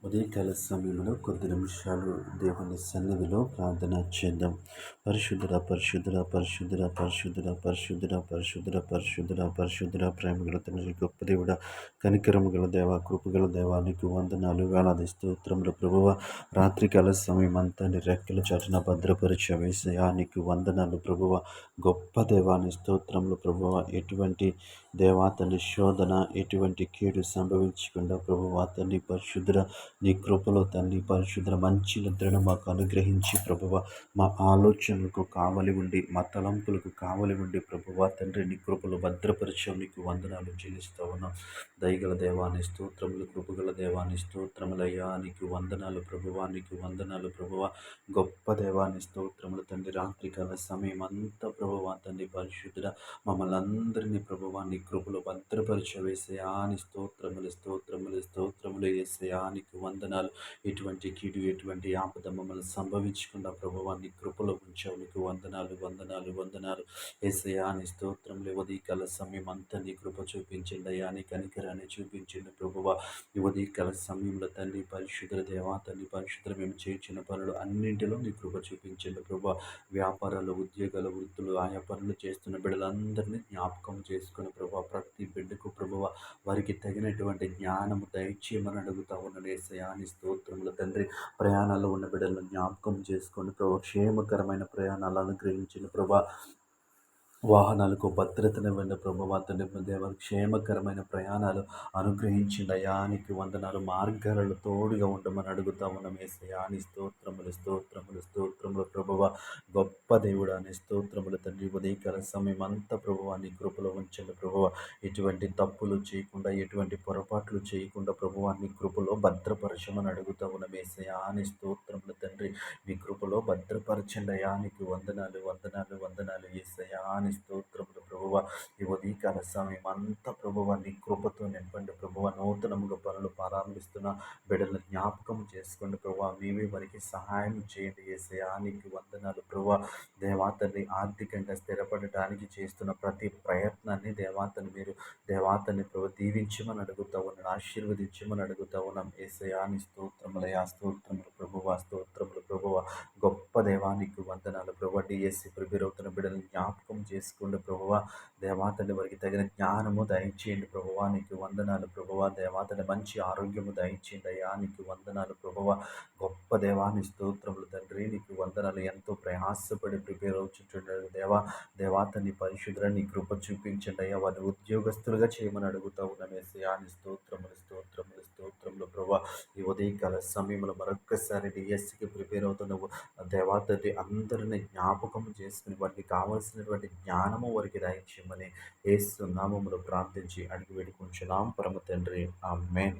ఉదయకాల సమయంలో కొద్ది నిమిషాలు దేవుని సన్నిధిలో ప్రార్థన చేద్దాం. పరిశుద్ధుడా పరిశుద్ధుడా పరిశుద్ధుడా పరిశుద్ధుడా పరిశుద్ధుడా పరిశుద్ధుడా పరిశుద్ధుడా పరిశుద్ధుడా ప్రేమగల తండ్రి, గొప్ప దేవుడా, కనికరము గల దేవ, కృపగల దేవా, నీకు వందనాలు, వేలాది స్తోత్రములు ప్రభువ. రాత్రికాల సమయం అంతా నీ రెక్కల చాటున భద్రపరిచే వేసయా, నీకు వందనాలు ప్రభువ. గొప్ప దేవాని స్తోత్రములు ప్రభువ. ఎటువంటి దేవా తండ్రి శోధన, ఎటువంటి కీడు సంభవించకుండా ప్రభువ తండ్రి పరిశుద్ధుడ, నీ కృపలో తండ్రి పరిశుద్ధ మంచి నిద్రను మాకు అనుగ్రహించి ప్రభువ, మా ఆలోచనలకు కావలి ఉండి, మా తలంపులకు కావలి ఉండి ప్రభువ తండ్రి నీ కృపలు భద్రపరిచావు. నీకు వందనాలు చెల్లిస్తూ ఉన్నాం. దయగల దేవాని స్తోత్రములు, కృపగల దేవాని స్తోత్రములయ్యా, నీకు వందనాలు ప్రభువ, నీకు వందనాలు ప్రభువ. గొప్ప దేవాని స్తోత్రములు తండ్రి. రాత్రికాల సమయం అంతా ప్రభువ తండ్రి పరిశుద్ధుడ, మమ్మల్ని అందరినీ ప్రభువ నీ కృపలో భద్రపరిచే వేసయా, నీ స్తోత్రములు స్తోత్రములు స్తోత్రములు వేసయా, నీకు వందనాలు. ఎటువంటి కీడు, ఎటువంటి ఆపద మమ్మల్ని సంభవించకుండా ప్రభువా నీ కృపలో ఉంచావు. నీకు వందనాలు వందనాలు వందనాలు యేసయ్యా, నీ స్తోత్రములు. ఉదయకాల సమయం అంతా నీ కృప చూపించండి అయ్యా, నీ కనికరాన్ని చూపించండి ప్రభువా. ఈ ఉదయకాల సమయంలో తండ్రి పరిశుద్ధ దేవా తండ్రి పరిశుద్ధ మేము చేయించిన పనులు అన్నింటిలో నీ కృప చూపించండి ప్రభువా. వ్యాపారాలు, ఉద్యోగాలు, వృత్తులు, ఆయా పనులు చేస్తున్న బిడ్డలందరినీ జ్ఞాపకం చేసుకుని ప్రభువా, ప్రతి బిడ్డకు ప్రభువా వారికి తగినటువంటి జ్ఞానము దయచేయమని అడుగుతా ఉన్నాను యేసయ్యా, నీ స్తోత్రములు తండ్రి. ప్రయాణాల్లో ఉన్న బిడ్డలను జ్ఞాపకం చేసుకొని ప్రభు, క్షేమకరమైన ప్రయాణాలు అనుగ్రహించిన ప్రభా. వాహనాలకు భద్రతనివ్వండి ప్రభువా తండ్రి దేవ, క్షేమకరమైన ప్రయాణాలు అనుగ్రహించింది అయ్యా, నీకు వందనాలు. మార్గాలలో తోడుగా ఉండమని అడుగుతా ఉన్నాం యేసయ్యా, నీ స్తోత్రములు స్తోత్రములు స్తోత్రములు ప్రభువ. గొప్ప దేవుడా నీ స్తోత్రములు తండ్రి. ఉదయకాల సమయం అంతా ప్రభువా నీ కృపలో ఉంచండి ప్రభువ. ఎటువంటి తప్పులు చేయకుండా, ఎటువంటి పొరపాట్లు చేయకుండా ప్రభువా నీ కృపలో భద్రపరచమని అడుగుతా ఉన్నాం యేసయ్యా, నీ స్తోత్రములు తండ్రి. నీ కృపలో భద్రపరచండి అయ్యా, నీకు వందనాలు వందనాలు వందనాలు యేసయ్యా, నీ స్తోత్రములు ప్రభువ. ఈ ఉదయకాల సమయం అంతా ప్రభువ నీ కృపతో నింపండి ప్రభువ. నూతనముగా పనులు ప్రారంభిస్తున్న బిడ్డలను జ్ఞాపకం చేసుకోండి ప్రభువ. మీవే వారికి సహాయం చేయండి యేసయ్యా, నీకు వందనాలు ప్రభువ. దేవాతని ఆర్థికంగా స్థిరపడటానికి చేస్తున్న ప్రతి ప్రయత్నాన్ని దేవాతని మీరు దేవాతని ప్రభు దీవించమని అడుగుతా ఉన్నాను, ఆశీర్వదించమని అడుగుతా ఉన్నాం యేసయ్యా, నీ స్తోత్రములయ్యా, స్తోత్రములు ప్రభువ, స్తోత్రములు ప్రభువ. గొప్ప దేవానికి వందనాలు ప్రభు. డిఎస్సి ప్రిపేర్ అవుతున్న బిడ్డలను జ్ఞాపకం చేసుకోండి ప్రభువ. దేవాతని వారికి తగిన జ్ఞానము దయచేయండి ప్రభువ, నీకు వందనాలు ప్రభువ. దేవాతని మంచి ఆరోగ్యము దయచేయండి అయ్యా, నీకు వందనాలు ప్రభువ. గొప్ప దేవాని స్తోత్రములు తండ్రి, నీకు వందనాలు. ఎంతో ప్రయాసపడి ప్రిపేర్ అవుతుంటున్నారు దేవాతని పరిశుద్ధ నీ కృప చూపించండి అయ్యా, వారిని ఉద్యోగస్తులుగా చేయమని అడుగుతా ఉన్నాను యేసయ్యా, నీ స్తోత్రములు స్తోత్రములు స్తోత్రములు ప్రభు. ఈ ఉదయకాల సమయంలో మరొక్కసారి డిఎస్సికి ప్రిపేర్ అవుతున్న దేవాతని అందరినీ జ్ఞాపకం చేసుకుని వారికి కావలసినటువంటి జ్ఞానము వారికి దయచేయమని యేసు నామములో ప్రార్థించి అడిగి వేడుకుంటున్నాం పరమ తండ్రి. ఆమేన్.